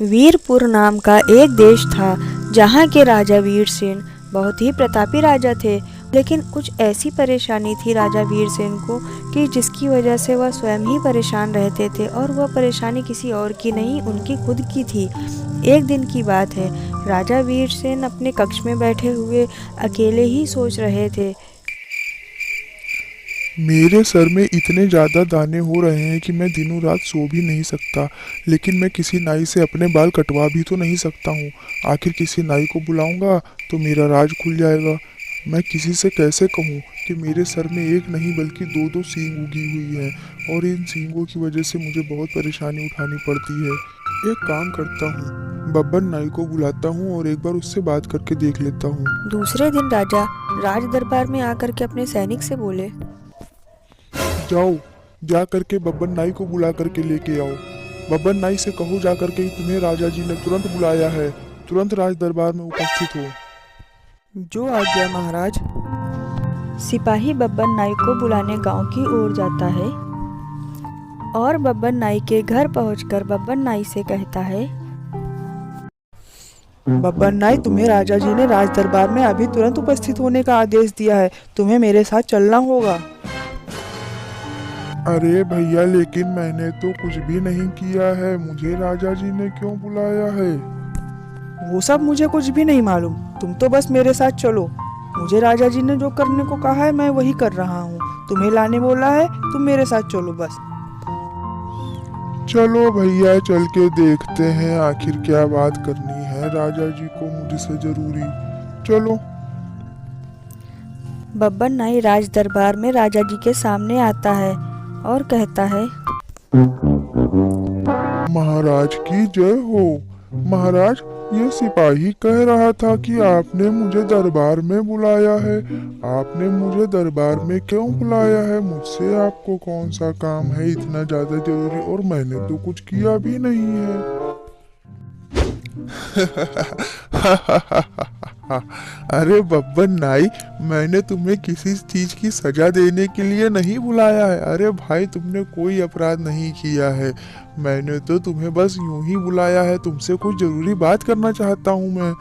वीरपुर नाम का एक देश था जहाँ के राजा वीरसेन बहुत ही प्रतापी राजा थे। लेकिन कुछ ऐसी परेशानी थी राजा वीरसेन को कि जिसकी वजह से वह स्वयं ही परेशान रहते थे, और वह परेशानी किसी और की नहीं, उनकी खुद की थी। एक दिन की बात है, राजा वीरसेन अपने कक्ष में बैठे हुए अकेले ही सोच रहे थे। मेरे सर में इतने ज़्यादा दाने हो रहे हैं कि मैं दिनों रात सो भी नहीं सकता। लेकिन मैं किसी नाई से अपने बाल कटवा भी तो नहीं सकता हूँ। आखिर किसी नाई को बुलाऊंगा तो मेरा राज खुल जाएगा। मैं किसी से कैसे कहूँ कि मेरे सर में एक नहीं बल्कि दो दो सींग उगी हुई हैं, और इन सींगों की वजह से मुझे बहुत परेशानी उठानी पड़ती है। एक काम करता हूँ, बब्बन नाई को बुलाता हूँ और एक बार उससे बात करके देख लेता हूँ। दूसरे दिन राजा राज दरबार में आकर के अपने सैनिक से बोले, जाओ, जा करके बब्बन नाई को बुला करके लेके आओ। बब्बन नाई से कहो जा करके कि तुम्हें राजा जी ने तुरंत बुलाया है, तुरंत राज दरबार में उपस्थित हो। जो आ गया महाराज। सिपाही बब्बन नाई को बुलाने गांव की ओर जाता है और बब्बन नाई के घर पहुंचकर बब्बन नाई से कहता है, बब्बन नाई, तुम्हें राजा जी ने राज दरबार में अभी तुरंत उपस्थित होने का आदेश दिया है। तुम्हें मेरे साथ चलना होगा। अरे भैया, लेकिन मैंने तो कुछ भी नहीं किया है, मुझे राजा जी ने क्यों बुलाया है? वो सब मुझे कुछ भी नहीं मालूम, तुम तो बस मेरे साथ चलो। मुझे राजा जी ने जो करने को कहा है मैं वही कर रहा हूँ। तुम्हें लाने बोला है, तुम मेरे साथ चलो बस। चलो भैया, चल के देखते हैं आखिर क्या बात करनी है राजा जी को मुझसे जरूरी। चलो। बब्बन नाई राज दरबार में राजा जी के सामने आता है और कहता है, महाराज की जय हो। महाराज, ये सिपाही कह रहा था कि आपने मुझे दरबार में बुलाया है। आपने मुझे दरबार में क्यों बुलाया है? मुझसे आपको कौन सा काम है इतना ज्यादा जरूरी? और मैंने तो कुछ किया भी नहीं है। अरे बब्बन नाई, मैंने तुम्हें किसी चीज की सजा देने के लिए नहीं बुलाया है। अरे भाई, तुमने कोई अपराध नहीं किया है। मैंने तो तुम्हें बस यूं ही बुलाया है। तुमसे कुछ जरूरी बात करना चाहता हूँ मैं।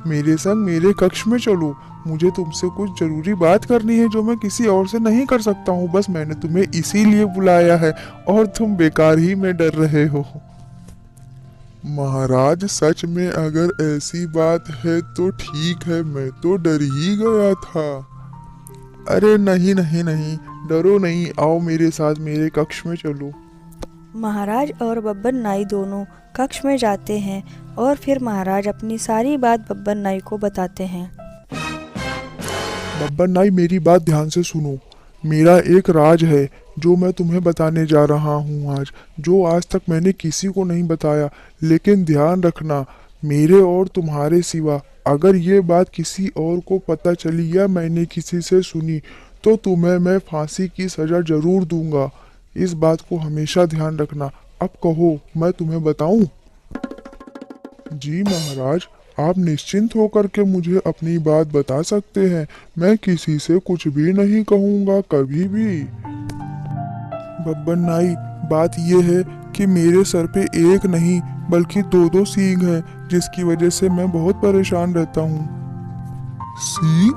मेरे संग मेरे कक्ष में चलो, मुझे तुमसे कुछ जरूरी बात करनी है जो मैं किसी और से नहीं कर सकता हूँ। बस मैंने तुम्हें इसीलिए बुलाया है और तुम बेकार ही में डर रहे हो। महाराज, सच में अगर ऐसी बात है तो ठीक है, मैं तो डर ही गया था। अरे नहीं नहीं नहीं, डरो नहीं, आओ मेरे साथ, मेरे कक्ष में चलो। महाराज और बब्बन नाई दोनों कक्ष में जाते हैं और फिर महाराज अपनी सारी बात बब्बन नाई को बताते हैं। बब्बन नाई, मेरी बात ध्यान से सुनो। मेरा एक राज है जो मैं तुम्हें बताने जा रहा हूँ आज, जो आज तक मैंने किसी को नहीं बताया। लेकिन ध्यान रखना, मेरे और तुम्हारे सिवा अगर ये बात किसी और को पता चली या मैंने किसी से सुनी तो तुम्हें मैं फांसी की सजा जरूर दूंगा। इस बात को हमेशा ध्यान रखना। अब कहो, मैं तुम्हें बताऊं? जी महाराज, आप निश्चिंत होकर के मुझे अपनी बात बता सकते हैं। मैं किसी से कुछ भी नहीं कहूँगा, कभी भी। बब्बन नाई, बात यह है कि मेरे सर पे एक नहीं बल्कि दो दो सींग हैं, जिसकी वजह से मैं बहुत परेशान रहता हूँ। सींग?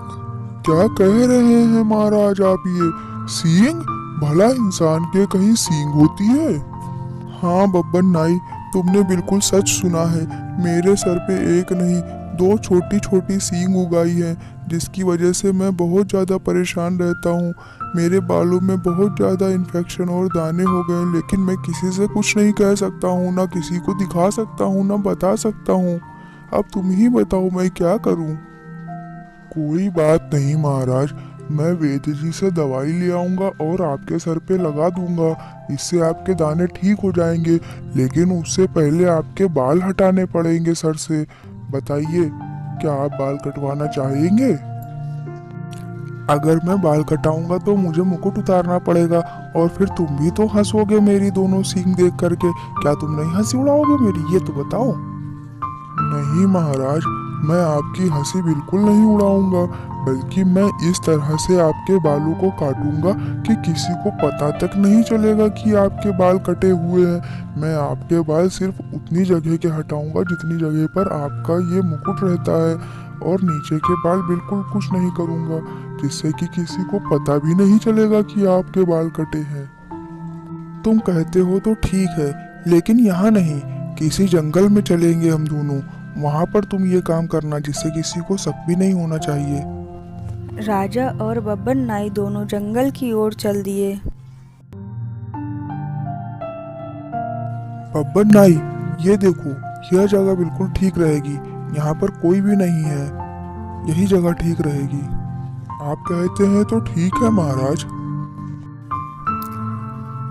क्या कह रहे हैं महाराज आप ये? सींग? भला इंसान के कहीं सींग होती है? हाँ बब्बन नाई, तुमने बिल्कुल सच सुना है। मेरे सर पे एक नहीं, दो छोटी छोटी सींग उगाई हैं, जिसकी वजह से मैं बहुत ज़्यादा परेशान रहता हूँ। मेरे बालों में बहुत ज़्यादा इन्फेक्शन और दाने हो गए, लेकिन मैं किसी से कुछ नहीं कह सकता हूँ, ना किसी को दिखा सकता हूँ, ना बता सकता हूँ। अब तुम ही बताओ मैं क्या करूँ? कोई बात नहीं महाराज, मैं वैद्य जी से दवाई ले आऊँगा और आपके सर पे लगा दूंगा। इससे आपके दाने ठीक हो जाएंगे, लेकिन उससे पहले आपके बाल हटाने पड़ेंगे सर से। बताइए, क्या आप बाल कटवाना चाहेंगे? अगर मैं बाल कटाऊंगा तो मुझे मुकुट उतारना पड़ेगा, और फिर तुम भी तो हंसोगे मेरी दोनों सींग देख करके। क्या तुम नहीं हंसी उड़ाओगे मेरी, ये तो बताओ। नहीं महाराज, मैं आपकी हंसी बिल्कुल नहीं उड़ाऊंगा। बल्कि मैं इस तरह से आपके बालों को काटूंगा कि किसी को पता तक नहीं चलेगा कि आपके बाल कटे हुए हैं। मैं आपके बाल सिर्फ उतनी जगह के हटाऊंगा जितनी जगह पर आपका ये मुकुट रहता है, और नीचे के बाल बिल्कुल कुछ नहीं करूंगा, जिससे कि किसी को पता भी नहीं चलेगा कि आपके बाल कटे हैं। तुम कहते हो तो ठीक है, लेकिन यहाँ नहीं, किसी जंगल में चलेंगे हम दोनों। वहाँ पर तुम ये काम करना जिससे किसी को शक भी नहीं होना चाहिए। राजा और बब्बन नाई दोनों जंगल की ओर चल दिए। बब्बन नाई, ये देखो, यह जगह बिल्कुल ठीक रहेगी। यहाँ पर कोई भी नहीं है, यही जगह ठीक रहेगी। आप कहते हैं तो ठीक है महाराज।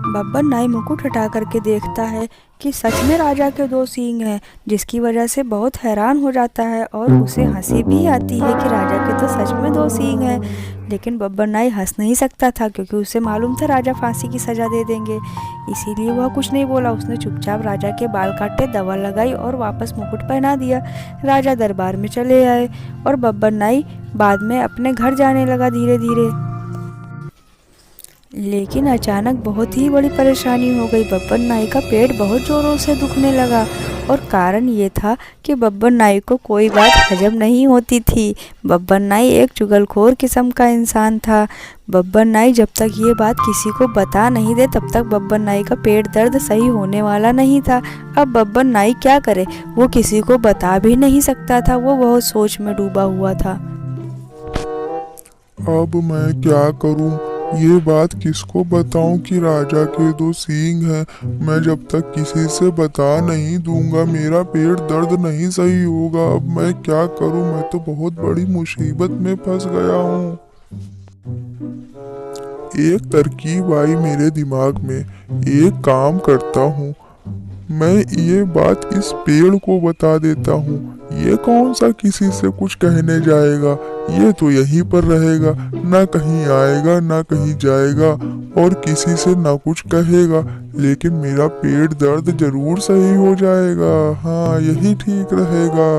बब्बन नाई मुकुट हटा करके देखता है कि सच में राजा के 2 सींग हैं, जिसकी वजह से बहुत हैरान हो जाता है और उसे हंसी भी आती है कि राजा के तो सच में 2 सींग हैं। लेकिन बब्बन नाई हंस नहीं सकता था, क्योंकि उसे मालूम था राजा फांसी की सज़ा दे देंगे। इसीलिए वह कुछ नहीं बोला। उसने चुपचाप राजा के बाल काटे, दवा लगाई और वापस मुकुट पहना दिया। राजा दरबार में चले आए और बब्बन नाई बाद में अपने घर जाने लगा धीरे धीरे। लेकिन अचानक बहुत ही बड़ी परेशानी हो गई। बब्बन नाई का पेट बहुत ज़ोरों से दुखने लगा, और कारण ये था कि बब्बन नाई को कोई बात हजम नहीं होती थी। बब्बन नाई एक चुगलखोर किस्म का इंसान था। बब्बन नाई जब तक ये बात किसी को बता नहीं दे, तब तक बब्बन नाई का पेट दर्द सही होने वाला नहीं था। अब बब्बन नाई क्या करे, वो किसी को बता भी नहीं सकता था। वो बहुत सोच में डूबा हुआ था। अब मैं क्या करूं? ये बात किसको बताऊं कि राजा के 2 सींग हैं? मैं जब तक किसी से बता नहीं दूंगा, मेरा पेट दर्द नहीं सही होगा। अब मैं क्या करूं? मैं तो बहुत बड़ी मुसीबत में फंस गया हूं। एक तरकीब आई मेरे दिमाग में। एक काम करता हूँ, मैं ये बात इस पेड़ को बता देता हूँ। ये कौन सा किसी से कुछ कहने जाएगा? ये तो यहीं पर रहेगा, ना कहीं आएगा ना कहीं जाएगा, और किसी से ना कुछ कहेगा। लेकिन मेरा पेट दर्द जरूर सही हो जाएगा। हाँ, यही ठीक रहेगा।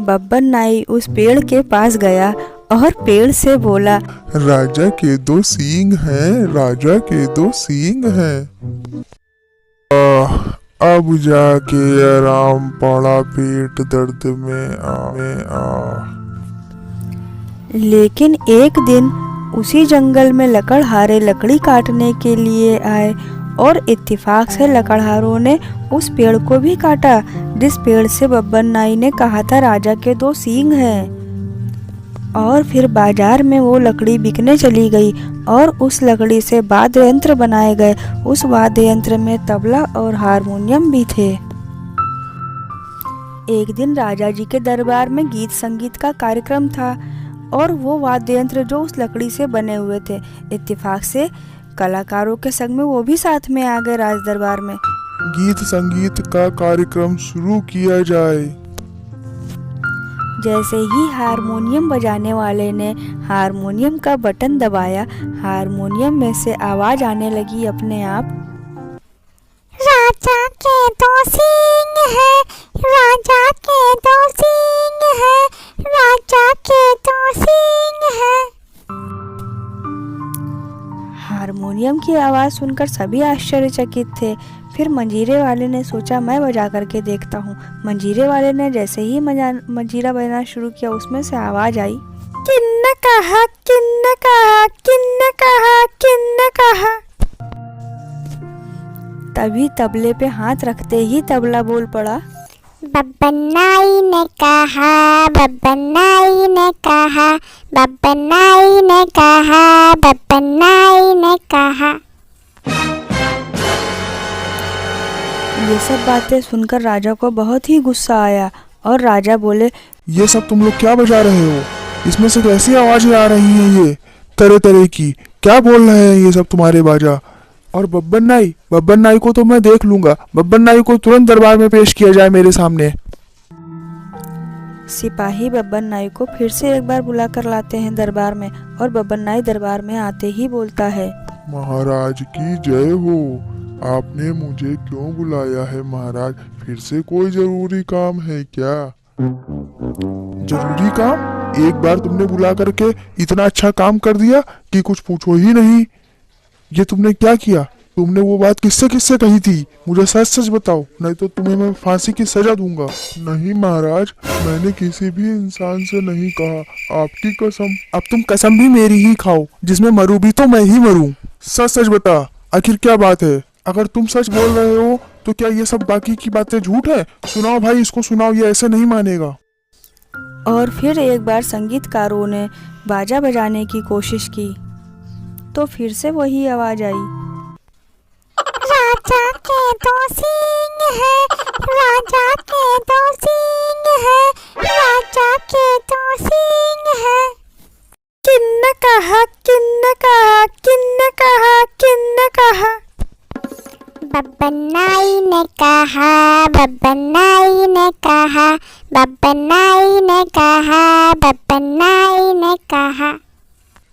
बब्बन नाई उस पेड़ के पास गया और पेड़ से बोला, राजा के 2 सींग हैं, राजा के 2 सींग हैं। अब जाके आराम पड़ा पेट दर्द में। लेकिन एक दिन उसी जंगल में लकड़हारे लकड़ी काटने के लिए आए, और इत्तेफाक से लकड़हारों ने उस पेड़ को भी काटा जिस पेड़ से बब्बन नाई ने कहा था राजा के 2 सींग हैं। और फिर बाजार में वो लकड़ी बिकने चली गई, और उस लकड़ी से वाद्य यंत्र बनाए गए। उस वाद्य यंत्र में तबला और हारमोनियम भी थे। एक दिन राजा जी के दरबार में गीत संगीत का कार्यक्रम था, और वो वाद्य यंत्र जो उस लकड़ी से बने हुए थे, इत्तेफाक से कलाकारों के संग में वो भी साथ में आ गए राज दरबार में। गीत संगीत का कार्यक्रम शुरू किया जाए। जैसे ही हारमोनियम बजाने वाले ने हारमोनियम का बटन दबाया, हारमोनियम में से आवाज आने लगी अपने आप, राजा के 2 सींग है, राजा के 2 सींग है, राजा के 2 सींग है। हारमोनियम की आवाज़ सुनकर सभी आश्चर्यचकित थे। फिर मंजीरे वाले ने सोचा मैं बजा करके देखता हूँ। मंजीरे वाले ने जैसे ही मंजीरा बजाना शुरू किया, उसमें से आवाज़ आई, किन्ने कहा, किन्ने कहा, किन्ने कहा, किन्ने कहा। तभी तबले पे हाथ रखते ही तबला बोल पड़ा, बब्बन नाई ने कहा, बब्बन नाई ने कहा, बब्बन नाई ने कहा, बब्बन नाई ने कहा। ये सब बातें सुनकर राजा को बहुत ही गुस्सा आया, और राजा बोले, ये सब तुम लोग क्या बजा रहे हो? इसमें से कैसी आवाजें आ रही हैं? ये तरह तरह की क्या बोल रहे हैं ये सब तुम्हारे बाजा? और बब्बन नाई को तो मैं देख लूंगा। बब्बन नाई को तुरंत दरबार में पेश किया जाए मेरे सामने। सिपाही बब्बन नाई को फिर से एक बार बुला कर लाते हैं दरबार में, और बब्बन नाई दरबार में आते ही बोलता है, महाराज की जय हो। आपने मुझे क्यों बुलाया है महाराज? फिर से कोई जरूरी काम है क्या? जरूरी काम? एक बार तुमने बुला करके इतना अच्छा काम कर दिया कि कुछ पूछो ही नहीं। ये तुमने क्या किया? तुमने वो बात किससे किससे कही थी? मुझे सच सच बताओ, नहीं तो तुम्हें मैं फांसी की सजा दूंगा। नहीं महाराज, मैंने किसी भी इंसान से नहीं कहा, आपकी कसम। अब तुम कसम भी मेरी ही खाओ, जिसमें मरूं भी तो मैं ही मरूं। सच सच बता, आखिर क्या बात है? अगर तुम सच बोल रहे हो तो क्या ये सब बाकी की बातें झूठ है? सुनाओ भाई, इसको सुनाओ, ये ऐसे नहीं मानेगा। और फिर एक बार संगीतकारों ने बाजा बजाने की कोशिश की तो फिर से वही आवाज आई। राजा के दो सींग है, राजा के दो सींग है, राजा के दो सींग है। किन्ने कहा, किन्ने कहा, किन्ने कहा, किन्ने कहा? बब्बन नाई ने कहा, बब्बन नाई ने कहा, बब्बन नाई ने कहा, बब्बन नाई ने कहा।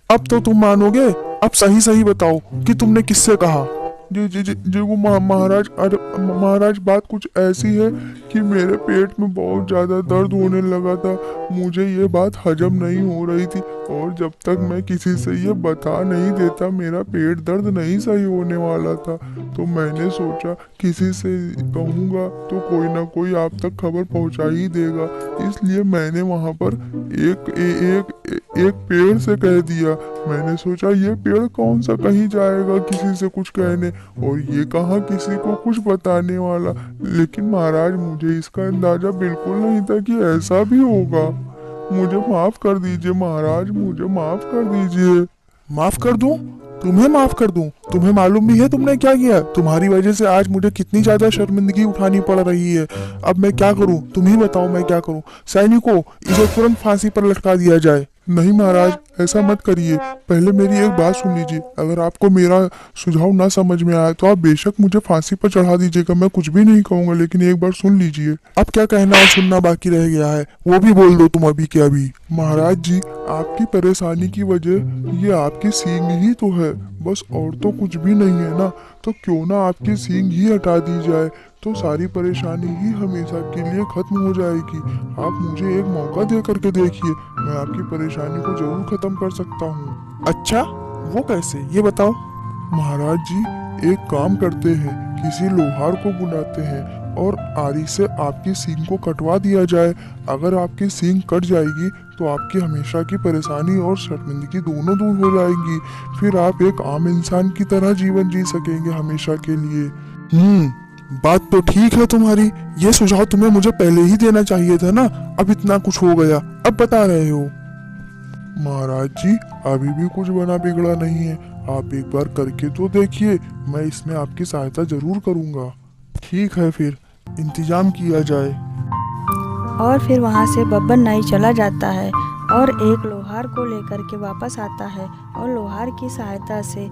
अब तो तुम मानोगे? अब सही सही बताओ कि तुमने किससे कहा। जी जी जी जी वो महाराज, अरे महाराज, बात कुछ ऐसी है कि मेरे पेट में बहुत ज़्यादा दर्द होने लगा था। मुझे ये बात हजम नहीं हो रही थी और जब तक मैं किसी से ये बता नहीं देता मेरा पेट दर्द नहीं सही होने वाला था। तो मैंने सोचा किसी से कहूँगा तो कोई ना कोई आप तक खबर पहुँचा ही देगा, इसलिए मैंने वहाँ पर एक पेड़ से कह दिया। मैंने सोचा ये पेड़ कौन सा कहीं जाएगा किसी से कुछ कहने, और ये कहाँ किसी को कुछ बताने वाला। लेकिन महाराज, मुझे इसका अंदाजा बिल्कुल नहीं था कि ऐसा भी होगा। मुझे माफ कर दीजिए महाराज, मुझे माफ कर दीजिए। माफ कर दूं? तुम्हें माफ कर दूं? तुम्हें मालूम भी है तुमने क्या किया? तुम्हारी वजह से आज मुझे कितनी ज्यादा शर्मिंदगी उठानी पड़ रही है। अब मैं क्या करूं? तुम ही बताओ मैं क्या करूं। सैनिकों, इसे तुरंत फांसी पर लटका दिया जाए। नहीं महाराज, ऐसा मत करिए। पहले मेरी एक बात सुन लीजिए। अगर आपको मेरा सुझाव ना समझ में आए तो आप बेशक मुझे फांसी पर चढ़ा दीजिएगा, मैं कुछ भी नहीं कहूंगा, लेकिन एक बार सुन लीजिए। अब क्या कहना और सुनना बाकी रह गया है, वो भी बोल दो तुम अभी के अभी। महाराज जी, आपकी परेशानी की वजह ये आपकी सींग ही तो है, बस, और तो कुछ भी नहीं है ना। तो क्यों ना आपकी सींग ही हटा दी जाए, तो सारी परेशानी ही हमेशा के लिए खत्म हो जाएगी। आप मुझे एक मौका दे करके देखिए, मैं आपकी परेशानी को जरूर खत्म कर सकता हूँ। अच्छा, वो कैसे, ये बताओ। महाराज जी, एक काम करते हैं, किसी लोहार को बुलाते हैं और आरी से आपकी सींग को कटवा दिया जाए। अगर आपकी सींग कट जाएगी तो आपकी हमेशा की परेशानी और शर्मिंदगी दोनों दूर हो जाएंगी। फिर आप एक आम इंसान की तरह जीवन जी सकेंगे हमेशा के लिए। बात तो ठीक है तुम्हारी। ये सुझाव तुम्हें मुझे पहले ही देना चाहिए था ना। अब इतना कुछ हो गया, अब बता रहे हो। महाराज जी, अभी भी कुछ बना बिगड़ा नहीं है, आप एक बार करके तो देखिए, मैं इसमें आपकी सहायता जरूर करूंगा। ठीक है, फिर इंतजाम किया जाए। और फिर वहाँ से बब्बन नाई चला जाता है और एक लोहार को लेकर के वापस आता है और लोहार की सहायता से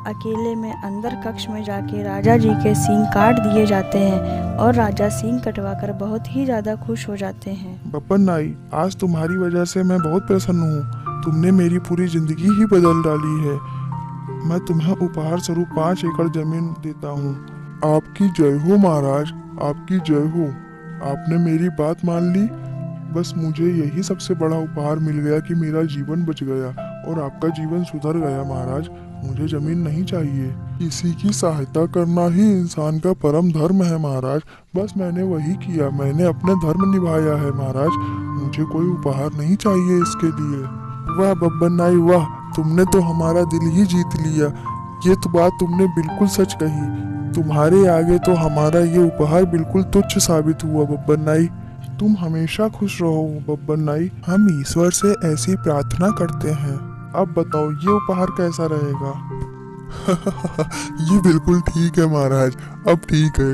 अकेले में अंदर कक्ष में जाके राजा जी के सींग काट दिए जाते हैं और राजा सींग कटवाकर बहुत ही ज़्यादा खुश हो जाते हैं। बब्बन नाई, आज तुम्हारी वजह से मैं बहुत प्रसन्न हूँ। तुमने मेरी पूरी जिंदगी ही बदल डाली है। मैं तुम्हें उपहार स्वरूप 5 एकड़ जमीन देता हूँ। आपकी जय हो महाराज, आपकी जय हो। आपने मेरी बात मान ली। बस मुझे यही सबसे बड़ा उपहार मिल गया कि मेरा जीवन बच गया और आपका जीवन सुधर गया। महाराज, मुझे जमीन नहीं चाहिए। किसी की सहायता करना ही इंसान का परम धर्म है महाराज। बस मैंने वही किया, मैंने अपने धर्म निभाया है महाराज। मुझे कोई उपहार नहीं चाहिए इसके लिए। वाह बब्बन नाई वाह, तुमने तो हमारा दिल ही जीत लिया। ये तो बात तुमने बिल्कुल सच कही। तुम्हारे आगे तो हमारा ये उपहार बिल्कुल तुच्छ साबित हुआ बब्बन नाई। तुम हमेशा खुश रहो बब्बन नाई, हम ईश्वर से ऐसी प्रार्थना करते हैं। अब बताओ ये उपहार कैसा रहेगा? ये बिल्कुल ठीक है महाराज, अब ठीक है।